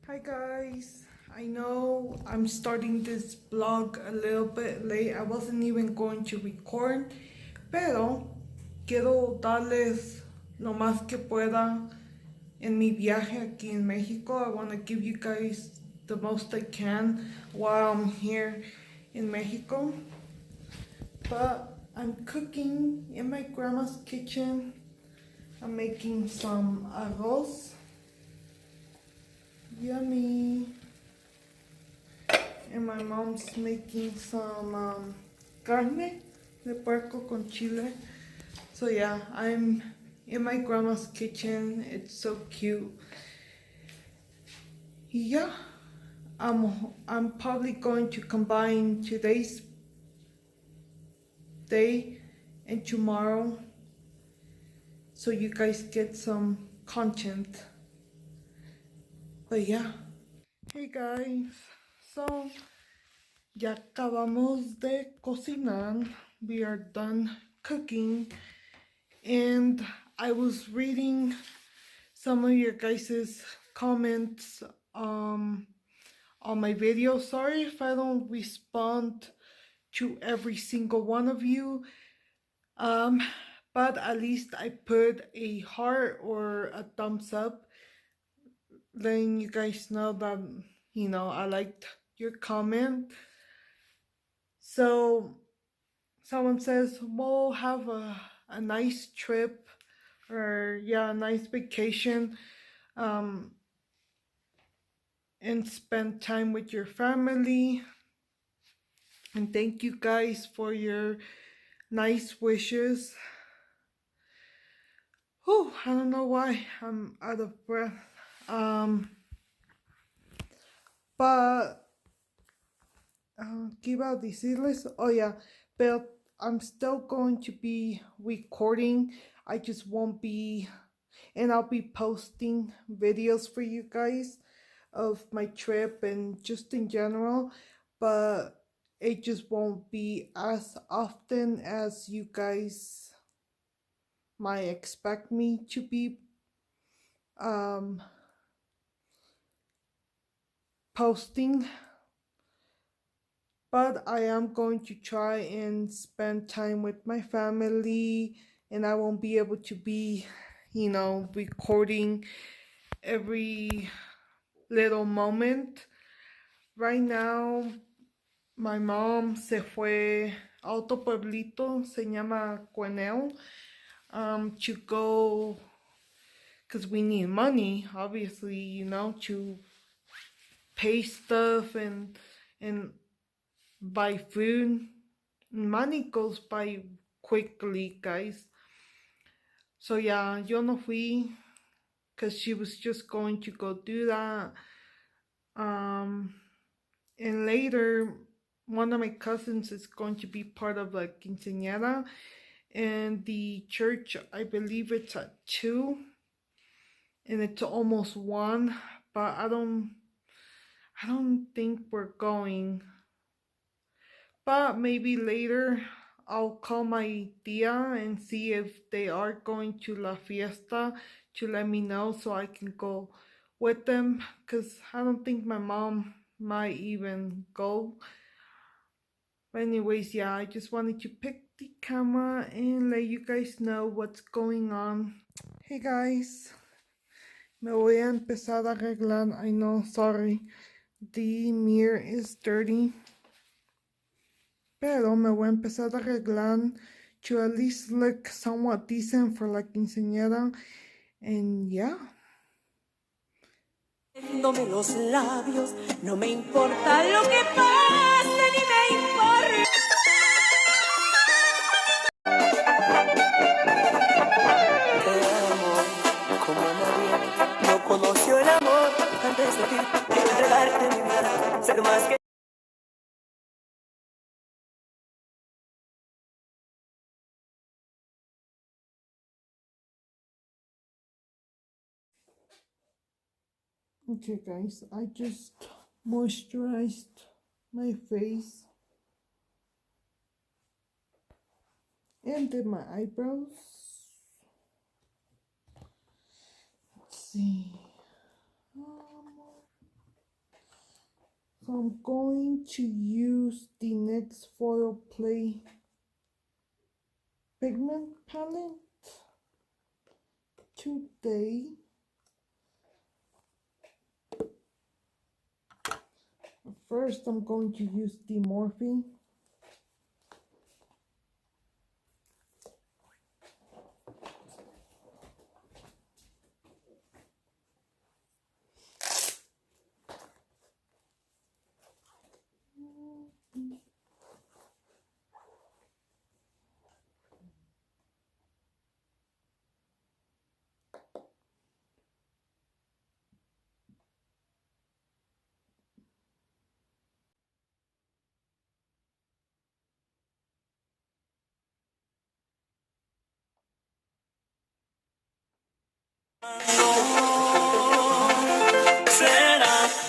Hi guys, I know I'm starting this vlog a little bit late. I wasn't even going to record, pero quiero darles lo más que pueda en mi viaje aquí en Mexico. I want to give you guys the most I can while I'm here in Mexico. But I'm cooking in my grandma's kitchen. I'm making some arroz. Yummy. And my mom's making some carne de puerco con chile. So yeah, I'm in my grandma's kitchen. It's so cute. Yeah, I'm probably going to combine today's day and tomorrow so you guys get some content. But yeah. Hey guys, so ya acabamos de cocinar. We are done cooking, and I was reading some of your guys' comments on my video. Sorry if I don't respond to every single one of you, but at least I put a heart or a thumbs up letting you guys know that I liked your comment. So someone says, we'll have a nice trip, or yeah, a nice vacation, and spend time with your family. And thank you guys for your nice wishes. Oh, I don't know why I'm out of breath. But ¿qué iba a decirles? Oh yeah, but I'm still going to be recording. I just won't be, and I'll be posting videos for you guys of my trip and just in general, but it just won't be as often as you guys might expect me to be posting. But I am going to try and spend time with my family, and I won't be able to be, recording every little moment. Right now, my mom se fue a otro pueblito, se llama Cueneo, to go, because we need money, obviously, to pay stuff and buy food. Money goes by quickly, guys. So yeah, yo no fui because she was just going to go do that. And later, one of my cousins is going to be part of a quinceañera, and the church, I believe it's at 2, and it's almost 1, but I don't think we're going. But maybe later I'll call my tia and see if they are going to la fiesta to let me know so I can go with them, because I don't think my mom might even go. But anyways, yeah, I just wanted to pick the camera and let you guys know what's going on. Hey guys, me voy a empezar a arreglar. I know, sorry, the mirror is dirty. Pero me voy a empezar a arreglar to at least look somewhat decent for la quinceañera. And yeah. Los labios, no me importa lo que pase, ni me importa. Te amo como nadie, no conoció el amor antes de ti. Quiero entregarte mi vida, ser más que. Okay guys, I just moisturized my face and did my eyebrows. Let's see. So I'm going to use the NYX Foil Play pigment palette today. First, I'm going to use the Morphe.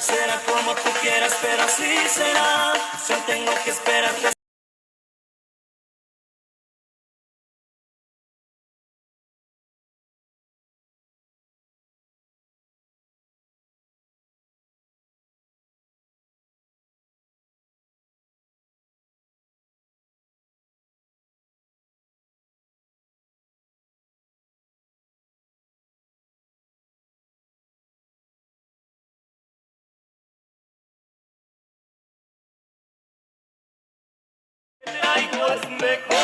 Será como tú quieras, pero así será. Yo tengo que esperarte. Traigo es mejor.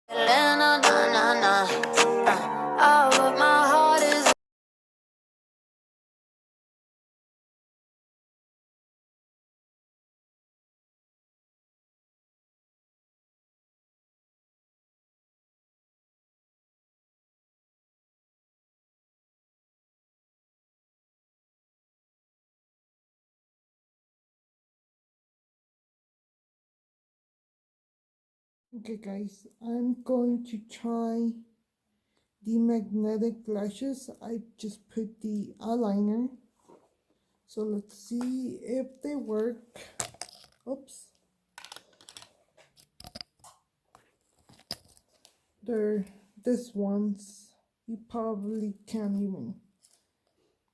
Na, na, na, na. Oh, but my heart is. Okay guys, I'm going to try the magnetic lashes. I just put the eyeliner. So let's see if they work. Oops. They're this ones. You probably can't even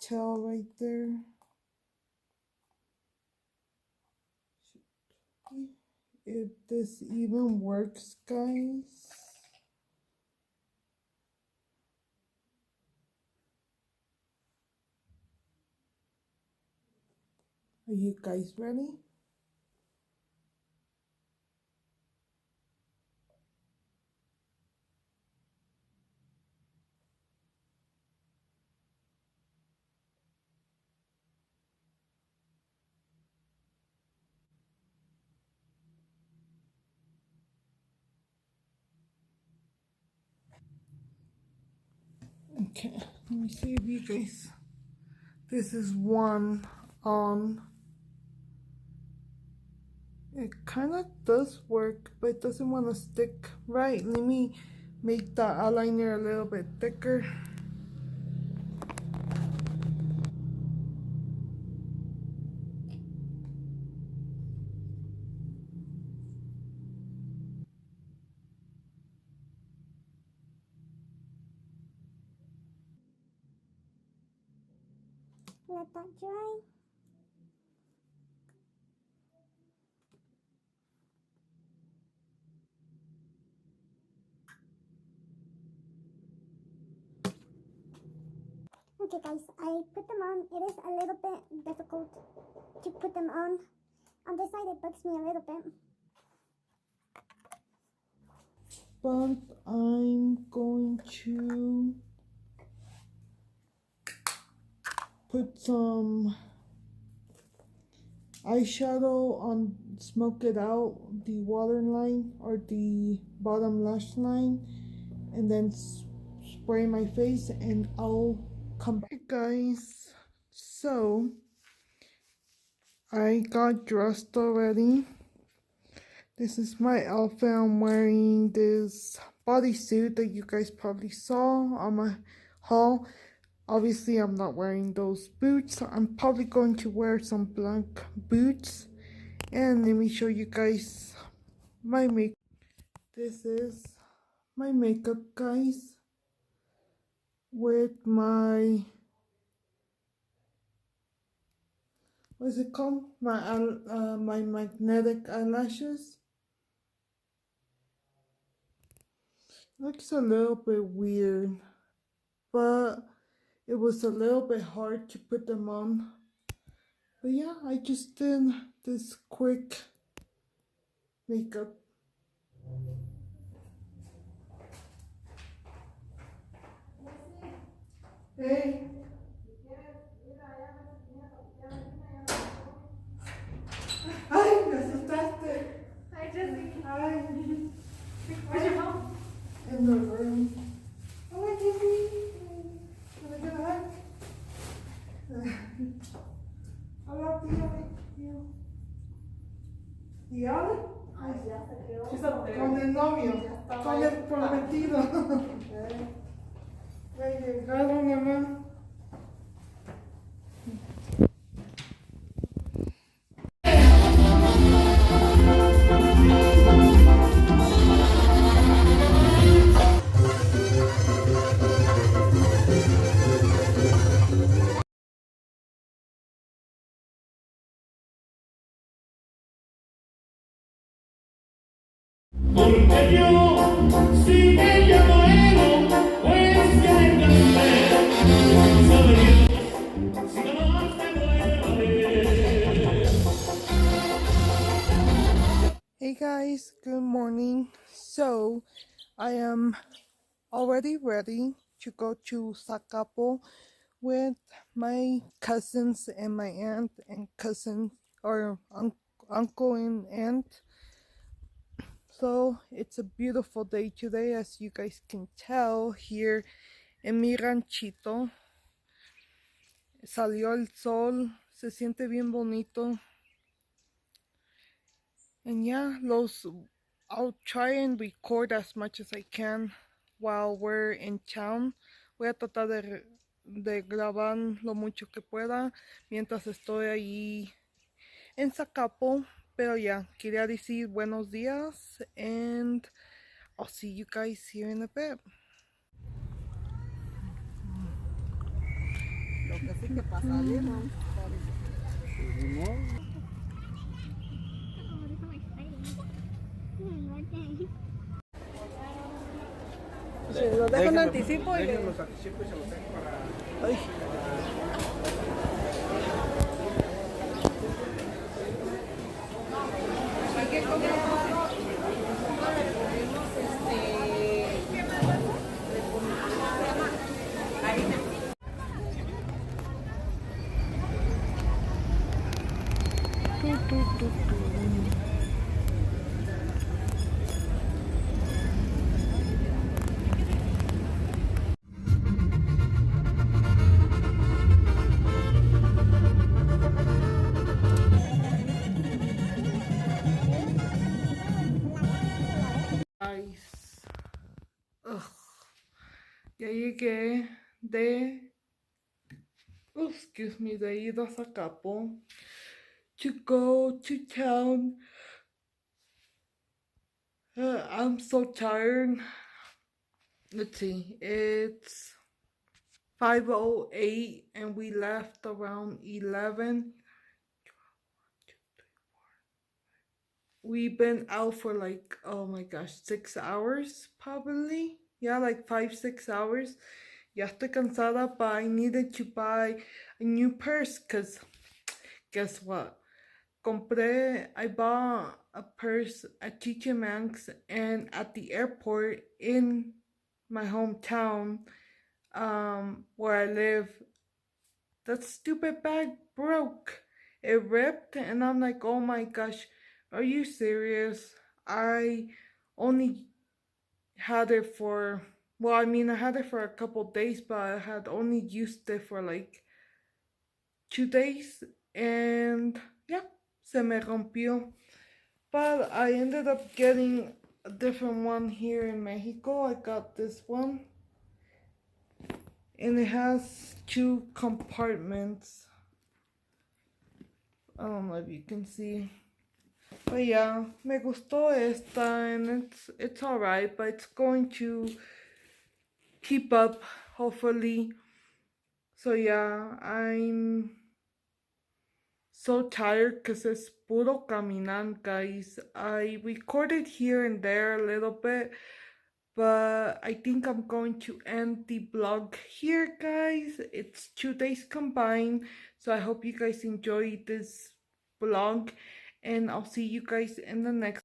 tell right there. If this even works, guys. Are you guys ready? Okay, let me see if you guys. This is one on. It kind of does work, but it doesn't want to stick right. Let me make the eyeliner a little bit thicker. Let that dry. Okay guys, I put them on. It is a little bit difficult to put them on. On this side it bugs me a little bit. But I'm going to put some eyeshadow on, smoke it out, the waterline or the bottom lash line, and then spray my face, and I'll come back. Guys, so I got dressed already. This is my outfit. I'm wearing this bodysuit that you guys probably saw on my haul. Obviously, I'm not wearing those boots. I'm probably going to wear some black boots. And let me show you guys my make. This is my makeup, guys, with my, what's it called? My magnetic eyelashes. Looks a little bit weird, but it was a little bit hard to put them on. But yeah, I just did this quick makeup. Hey. Ay, me asustaste. Hi, Jessie. Hi. Where's your phone? In the room. Hola, Jimmy. Wanna get a hug? Hola, tío. ¿Y ahora? Ay, ya se quedó. Con el novio, con el prometido. Me llegaron, mamá. Porque yo, si me llamo Ero, pues ya encanté. Sabe Dios, si no más me muero. Hey guys, good morning. So, I am already ready to go to Zacapo with my cousins and my aunt and cousins or uncle and aunt. So it's a beautiful day today, as you guys can tell here en mi ranchito. Salió el sol, se siente bien bonito. And yeah, I'll try and record as much as I can while we're in town. Voy a tratar de grabar lo mucho que pueda mientras estoy ahí en Zacapo. Pero ya, quería decir buenos días, and I'll see you guys here in a bit. Lo que sí que pasaría, ¿no? Se lo dejo en anticipo y... Ay. Guys, ya llegué excuse me, de ir a Zacapo to go to town. I'm so tired. Let's see, it's 5:08 and we left around 11. We've been out for like, oh my gosh, 6 hours probably. Yeah, like 5-6 hours. Ya estoy cansada, but I needed to buy a new purse because guess what? I bought a purse at TJ Maxx and at the airport in my hometown, where I live. That stupid bag broke. It ripped, and I'm like, oh my gosh, are you serious? I only had it for, well, I mean, I had it for a couple days, but I had only used it for like 2 days, and yeah, se me rompió. But I ended up getting a different one here in Mexico. I got this one, and it has 2 compartments. I don't know if you can see. But yeah, me gustó esta, and it's alright, but it's going to keep up, hopefully. So yeah, I'm so tired because it's puro caminar, guys. I recorded here and there a little bit, but I think I'm going to end the vlog here, guys. It's 2 days combined, so I hope you guys enjoyed this vlog, and I'll see you guys in the next.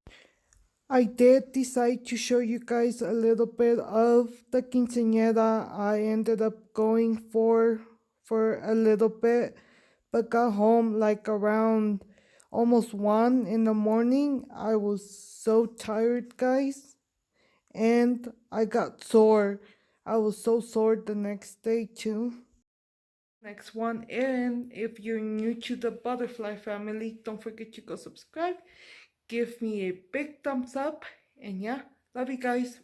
I did decide to show you guys a little bit of the quinceañera I ended up going for a little bit, but got home like around almost 1 in the morning. I was so tired, guys, and I got sore. I was so sore the next day too. Next one, and if you're new to the butterfly family, don't forget to go subscribe, give me a big thumbs up, and yeah, love you guys.